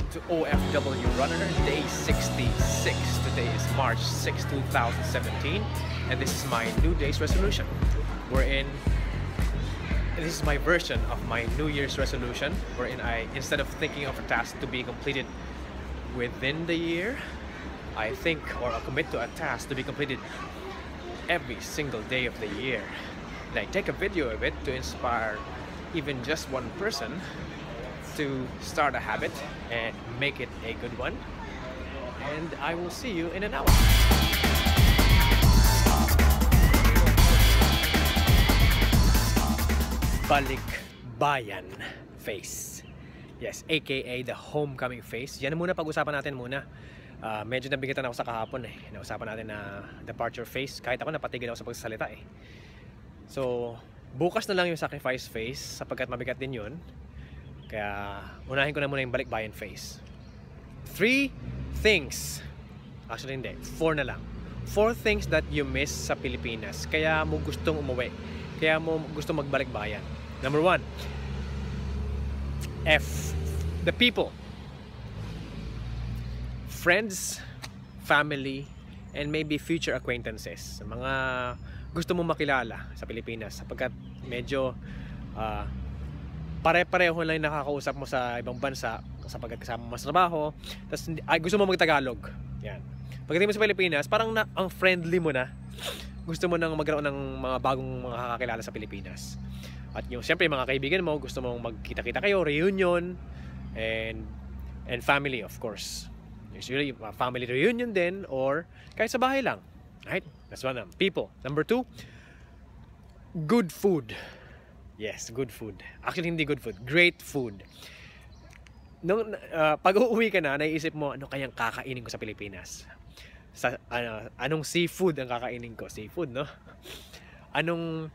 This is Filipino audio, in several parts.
to OFW Runner Day 66. Today is March 6, 2017, and this is my New Day's resolution. This is my version of my New Year's resolution, wherein instead of thinking of a task to be completed within the year, I think or I commit to a task to be completed every single day of the year. And I take a video of it to inspire even just one person to start a habit and make it a good one. And I will see you in an hour. Balikbayan face. Yes, aka the homecoming face. Yan muna pag-usapan natin muna. Medyo nabigatan ako sa kahapon eh. Nausapan natin na departure face. Kahit ako napatigil ako sa pagsasalita eh. So, bukas na lang yung sacrifice face sapagkat mabigat din yun. Kaya, unahin ko na muna yung balikbayan face. 3 things. Actually hindi, 4 na lang. 4 things that you miss sa Pilipinas. Kaya mo gustong umuwi. Kaya mo gustong magbalikbayan. Number 1. F. The people. Friends, family, and maybe future acquaintances. Mga gusto mong makilala sa Pilipinas. Sapagkat medyo pare-pareho lang nakakausap mo sa ibang bansa sapagkat kasama mo sa trabaho, tapos gusto mo mag-Tagalog. Yan. Pagdating mo sa Pilipinas, parang ang friendly mo na. Gusto mo nang magkaroon ng mga bagong mga kakakilala sa Pilipinas. At yung siyempre mga kaibigan mo, gusto mong magkita-kita kayo, reunion, and family of course. Usually family reunion din or kahit sa bahay lang. Right? That's one of them. People. Number 2, good food. Yes, good food. Actually, hindi good food. Great food. Nung pag uuwi ka na, naiisip mo, ano kayang kakainin ko sa Pilipinas? Anong seafood ang kakainin ko? Seafood, no? Anong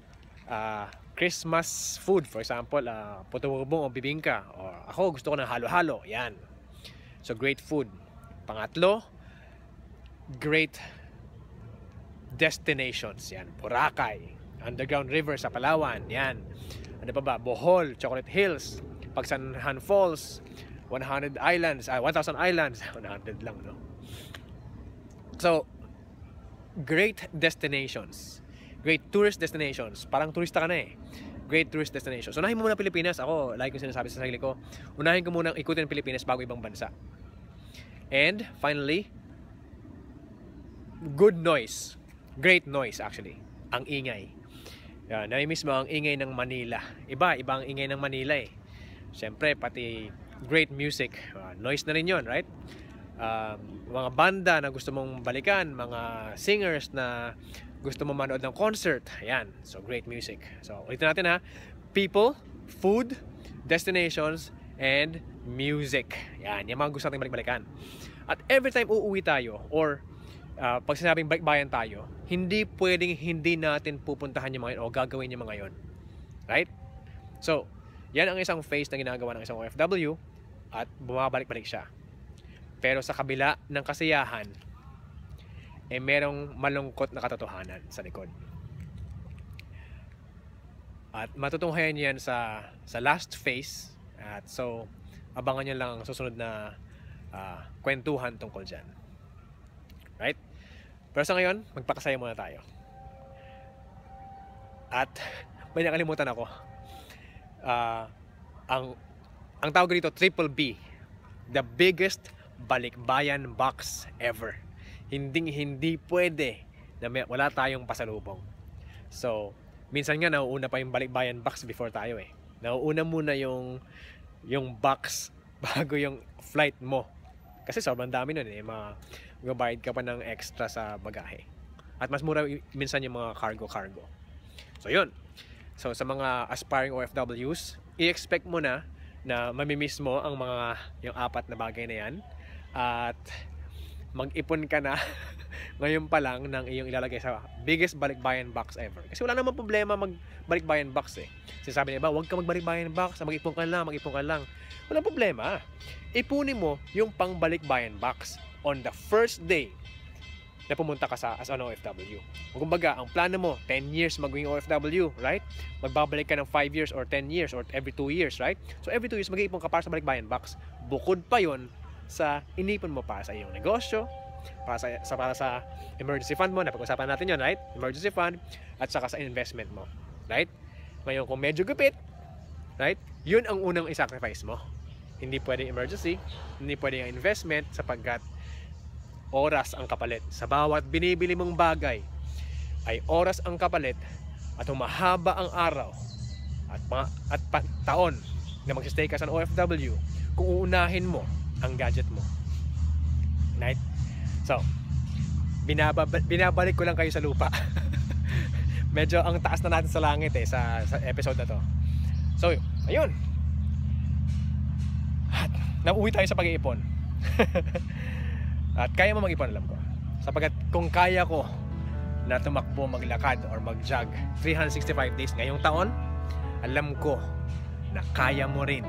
Christmas food? For example, puto bumbong o bibingka. Or ako, gusto ko ng halo-halo. Yan. So, great food. Pangatlo, great destinations. Yan. Boracay. Underground river sa Palawan. Yan. Ano pa ba? Bohol, Chocolate Hills, Pagsanhan Falls, 100 islands, 1,000 islands. 100 lang, no? So, great destinations. Great tourist destinations. Parang turista ka na eh. Great tourist destinations. Unahin mo muna Pilipinas. Ako, like yung sinasabi sa sarili ko, unahin ko muna ikutin Pilipinas bago ibang bansa. And, finally, good noise. Great noise, actually. Ang ingay. Nami-miss mo ang ingay ng Manila. Iba ang ingay ng Manila eh. Siyempre, pati great music. Noise na rin yun, right? Mga banda na gusto mong balikan, mga singers na gusto mong manood ng concert. Ayan. So, great music. So, ulitin natin ha. People, food, destinations, and music. Yan. Yung mga gusto natin balik-balikan. At every time uuwi tayo, or pag sinabing balikbayan tayo, hindi pwedeng hindi natin pupuntahan yung mga yun o gagawin yung mga yun. Right? So, yan ang isang phase na ginagawa ng isang OFW at bumabalik-balik siya. Pero sa kabila ng kasiyahan, merong malungkot na katotohanan sa likod. At matutunghayan yan sa last phase. At so, abangan nyo lang ang susunod na kwentuhan tungkol dyan. Right? Pero sa ngayon, magpakasaya muna tayo. At may nakalimutan ako. Ang tawag dito, Triple B. The biggest balikbayan box ever. Hindi pwede na wala tayong pasalubong. So, minsan nga nauuna pa yung balikbayan box before tayo eh. Nauuna muna yung box bago yung flight mo. Kasi sobrang dami nun eh. Magbabayad ka pa ng extra sa bagahe. At mas mura minsan yung mga cargo. So yun. So sa mga aspiring OFWs, i-expect mo na mamimiss mo ang yung 4 na bagay na yan. At mag-ipon ka na ngayon pa lang ng iyong ilalagay sa biggest balikbayan box ever. Kasi wala namang problema magbalikbayan box eh. Sinasabi niya ba, huwag ka magbalikbayan box, mag-ipon ka lang. Walang problema. Ipunin mo yung pangbalikbayan box on the first day na pumunta ka as an OFW. Kumbaga, ang plano mo, 10 years maging OFW, right? Magbabalik ka ng 5 years or 10 years or every 2 years, right? So every 2 years mag-iipon ka para sa balikbayan box. Bukod pa yon, sa inipon mo para sa iyong negosyo, para sa emergency fund mo, napag-usapan natin yun, right? Emergency fund, at saka sa investment mo, right? Ngayon, kung medyo gupit, right? Yun ang unang i-sacrifice mo. Hindi pwedeng emergency, hindi pwedeng investment, sapagkat oras ang kapalit. Sa bawat binibili mong bagay, ay oras ang kapalit, at humahaba ang araw, at taon na magsistay ka sa OFW, kung uunahin mo ang gadget mo. Right? So, binabalik ko lang kayo sa lupa. Medyo ang taas na natin sa langit sa episode na to. So, ayun. At nauwi tayo sa pag-iipon. At kaya mo mag-ipon, alam ko. Sapagkat kung kaya ko na tumakbo, maglakad, or mag-jog 365 days ngayong taon, alam ko na kaya mo rin